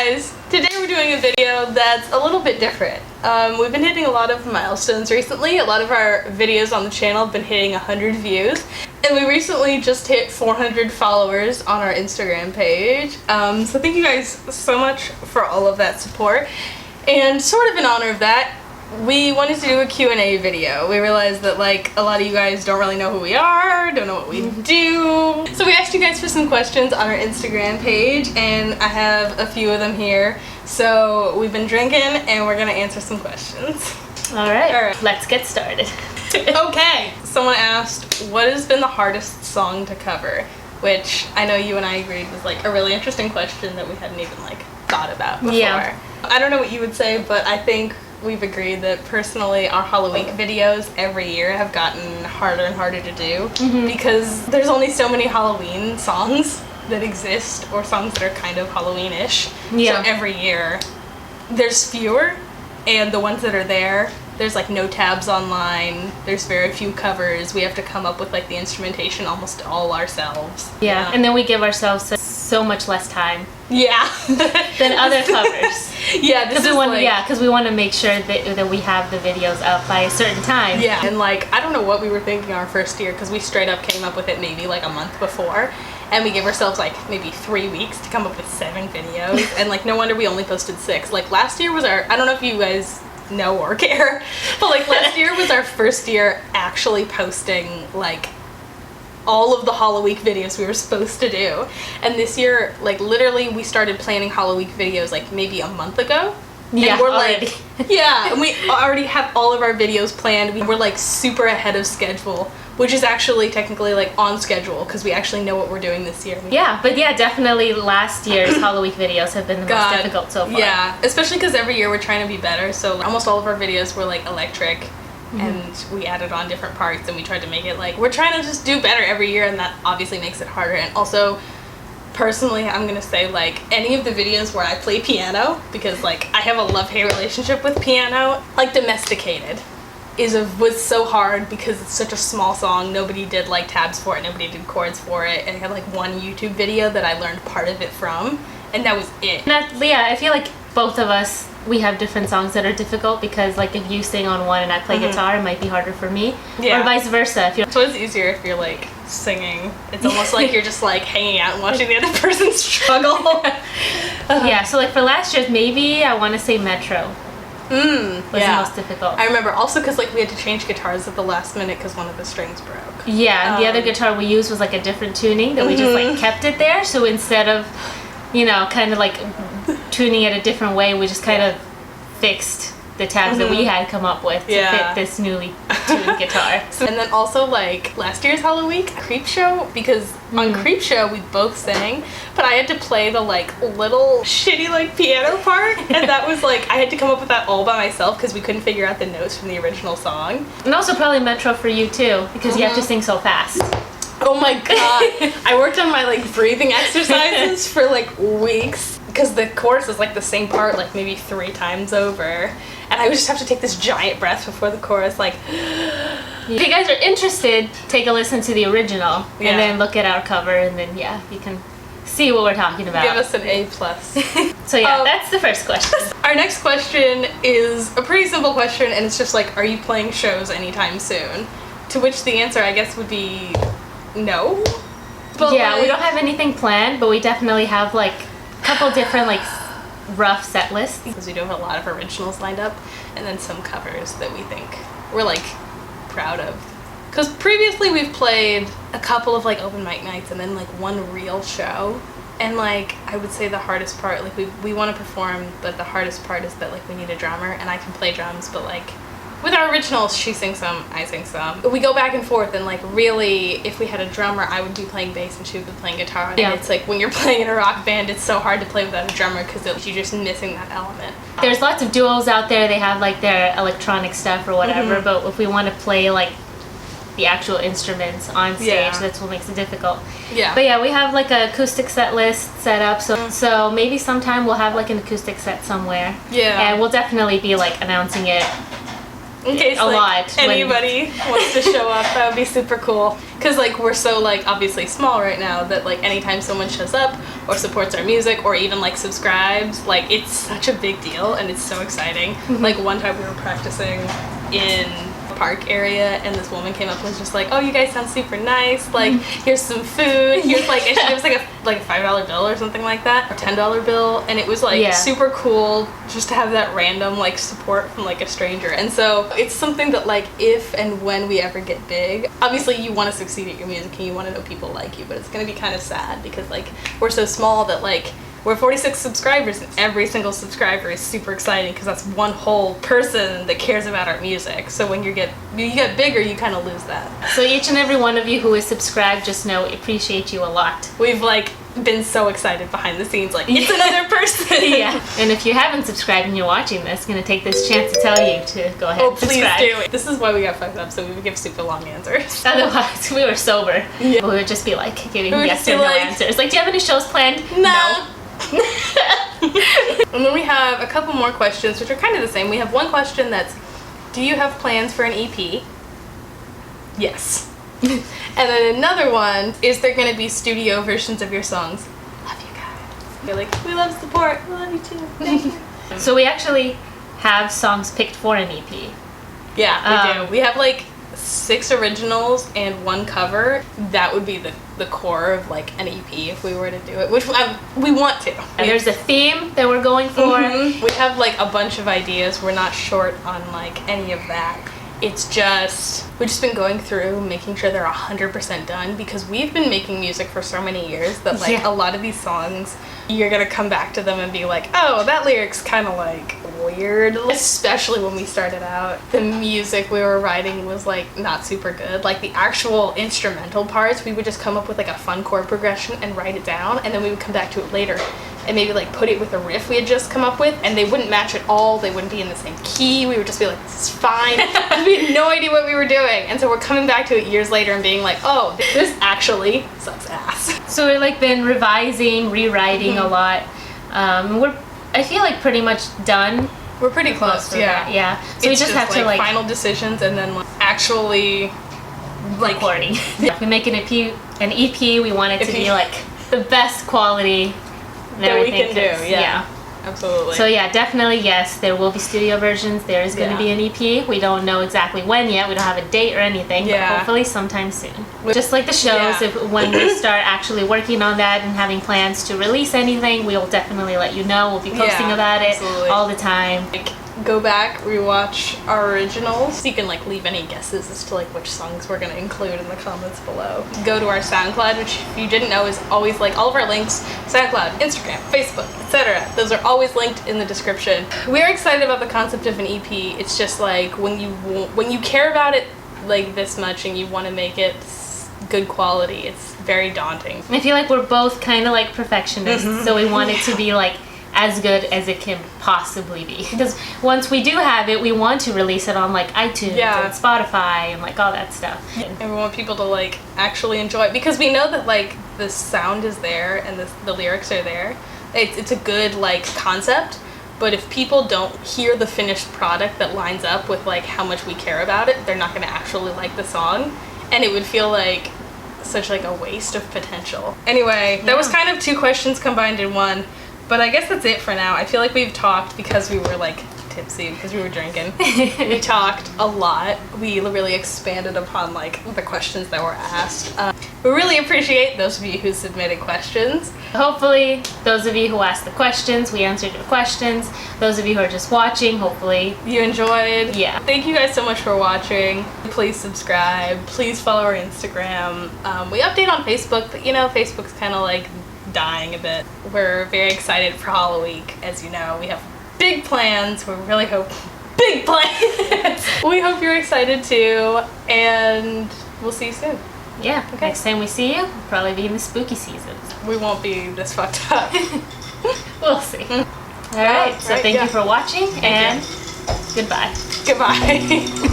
guys, today we're doing a video that's a little bit different. We've been hitting a lot of milestones recently. A lot of our videos on the channel have been hitting 100 views. And we recently just hit 400 followers on our Instagram page. So thank you guys so much for all of that support. And sort of in honor of that, we wanted to do a Q&A video. We realized that like a lot of you guys don't really know who we are, don't know what we do. So we asked you guys for some questions on our Instagram page and I have a few of them here. So we've been drinking and we're gonna answer some questions. All right, let's get started. Okay, someone asked, what has been the hardest song to cover? Which I know you and I agreed was like a really interesting question that we hadn't even like thought about before. Yeah. I don't know what you would say, but I think we've agreed that personally our Halloween videos every year have gotten harder and harder to do because there's only so many Halloween songs that exist, or songs that are kind of Halloween-ish. Yeah. So every year there's fewer, and the ones that are there's like no tabs online, there's very few covers, we have to come up with like the instrumentation almost all ourselves. Yeah, and then we give ourselves so much less time. Yeah. than other covers. Yeah, because we want to make sure that we have the videos up by a certain time. Yeah, and like I don't know what we were thinking our first year, because we straight up came up with it maybe like a month before, and we gave ourselves like maybe 3 weeks to come up with 7 videos, and like no wonder we only posted 6. Like last year was I don't know if you guys know or care, but like last year was our first year actually posting like all of the Halloween videos we were supposed to do. And this year, like literally we started planning Halloween videos like maybe a month ago. Yeah, and we're already. like, yeah, and we already have all of our videos planned. We're like super ahead of schedule, which is actually technically like on schedule because we actually know what we're doing this year. Yeah, but yeah, definitely last year's Halloween videos have been the most difficult so far. Yeah, especially because every year we're trying to be better. So almost all of our videos were like electric. And we added on different parts and we tried to make it like, we're trying to just do better every year, and that obviously makes it harder. And also, personally, I'm gonna say like any of the videos where I play piano, because like I have a love-hate relationship with piano, like Domesticated was so hard because it's such a small song. Nobody did like tabs for it, nobody did chords for it, and I had like one YouTube video that I learned part of it from, and that was it. Yeah, I feel like both of us, we have different songs that are difficult because like if you sing on one and I play guitar, it might be harder for me, or vice versa. So it's easier if you're like singing. It's almost like you're just like hanging out and watching the other person struggle. Yeah, so like for last year's, maybe I want to say Metro was the most difficult. I remember also because like we had to change guitars at the last minute because one of the strings broke. Yeah, and the other guitar we used was like a different tuning that we just like kept it there, so instead of, you know, kind of like tuning it a different way, we just kind of fixed the tabs that we had come up with to fit this newly tuned guitar. And then also like last year's Halloween Creep Show, because on Creep Show we both sang, but I had to play the like little shitty like piano part, and that was like I had to come up with that all by myself because we couldn't figure out the notes from the original song. And also probably Metro for you too, because you have to sing so fast. Oh my god. I worked on my like breathing exercises for like weeks because the chorus is like the same part like maybe 3 times over, and I would just have to take this giant breath before the chorus like. If you guys are interested, take a listen to the original and then look at our cover, and then you can see what we're talking about. Give us an A+. So yeah, that's the first question. Our next question is a pretty simple question, and it's just like, are you playing shows anytime soon? To which the answer I guess would be no. But yeah, we don't have anything planned, but we definitely have like a couple different like rough set lists. Because we do have a lot of originals lined up, and then some covers that we think we're like proud of. Because previously we've played a couple of like open mic nights and then like one real show. And like I would say the hardest part, like we want to perform, but the hardest part is that like we need a drummer, and I can play drums, but like with our originals, she sings some, I sing some. We go back and forth, and like really, if we had a drummer, I would be playing bass and she would be playing guitar. Yeah. And it's like when you're playing in a rock band, it's so hard to play without a drummer because you're just missing that element. There's lots of duos out there, they have like their electronic stuff or whatever, but if we want to play like the actual instruments on stage, that's what makes it difficult. Yeah. But yeah, we have like an acoustic set list set up, so maybe sometime we'll have like an acoustic set somewhere. Yeah. And we'll definitely be like announcing it In case a lot. Anybody wants to show up, that would be super cool. Because like we're so like obviously small right now that like anytime someone shows up or supports our music or even like subscribes, like it's such a big deal and it's so exciting. Like one time we were practicing in a park area and this woman came up and was just like, oh, you guys sound super nice, like here's some food, here's like, and she gave us like a $5 bill or something like that, or $10 bill, and it was like super cool just to have that random like support from like a stranger. And so it's something that like if and when we ever get big, obviously you want to succeed at your music and you want to know people like you, but it's going to be kind of sad because like we're so small that like we're 46 subscribers and every single subscriber is super exciting because that's one whole person that cares about our music. So when you get bigger, you kind of lose that. So each and every one of you who is subscribed, just know we appreciate you a lot. We've like been so excited behind the scenes, like it's another person. Yeah. And if you haven't subscribed and you're watching this, I'm gonna take this chance to tell you to go ahead and subscribe. Please do it. This is why we got fucked up, so we would give super long answers. Otherwise, we were sober. Yeah. We would just be like giving yes or no answers. Like, do you have any shows planned? No. And then we have a couple more questions, which are kind of the same. We have one question that's, do you have plans for an EP? Yes. And then another one, is there going to be studio versions of your songs? Love you guys. You're like, we love support. We love you too. Thank you. So we actually have songs picked for an EP. Yeah, we do. We have like 6 originals and 1 cover. That would be the core of like an EP if we were to do it, which we want to. And there's a theme that we're going for. We have like a bunch of ideas. We're not short on like any of that. It's just, we've just been going through making sure they're 100% done because we've been making music for so many years that like a lot of these songs, you're gonna come back to them and be like, oh, that lyric's kind of like weird. Especially when we started out, the music we were writing was like not super good. Like the actual instrumental parts, we would just come up with like a fun chord progression and write it down, and then we would come back to it later and maybe like put it with a riff we had just come up with, and they wouldn't match at all. They wouldn't be in the same key. We would just be like, this is fine. We had no idea what we were doing, and so we're coming back to it years later and being like, oh, this actually sucks ass. So we've like been revising, rewriting a lot. I feel like pretty much done. We're pretty close, yeah. Yeah. So we just have to like final decisions and then like, actually like recording. If we make an EP, we want it to be like the best quality that we can do. Yeah. Absolutely. So yeah, definitely yes, there will be studio versions. There is going to be an EP. We don't know exactly when yet. We don't have a date or anything, but hopefully sometime soon. Just like the shows, when we start actually working on that and having plans to release anything, we'll definitely let you know. We'll be posting about it all the time. Like, go back, rewatch our originals. You can like leave any guesses as to like which songs we're gonna include in the comments below. Go to our SoundCloud, which if you didn't know is always like all of our links, SoundCloud, Instagram, Facebook, etc. Those are always linked in the description. We are excited about the concept of an EP. It's just like when you care about it like this much and you want to make it good quality, it's very daunting. I feel like we're both kind of like perfectionists, so we want it to be like as good as it can possibly be. Because once we do have it, we want to release it on like iTunes and Spotify and like all that stuff. And we want people to like actually enjoy it because we know that like the sound is there and the lyrics are there. It's a good like concept, but if people don't hear the finished product that lines up with like how much we care about it, they're not going to actually like the song, and it would feel like such like a waste of potential. Anyway, that was kind of 2 questions combined in one. But I guess that's it for now. I feel like we've talked because we were like tipsy, because we were drinking. We talked a lot. We really expanded upon like the questions that were asked. We really appreciate those of you who submitted questions. Hopefully those of you who asked the questions, we answered your questions. Those of you who are just watching, hopefully you enjoyed. Yeah. Thank you guys so much for watching. Please subscribe. Please follow our Instagram. We update on Facebook, but you know, Facebook's kind of like dying a bit. We're very excited for Halloween, as you know. We have big plans. We really hope big plans. We hope you're excited too, and we'll see you soon. Yeah. Okay. Next time we see you, we'll probably be in the spooky season. We won't be this fucked up. We'll see. All right. So thank you for watching, and goodbye. Goodbye.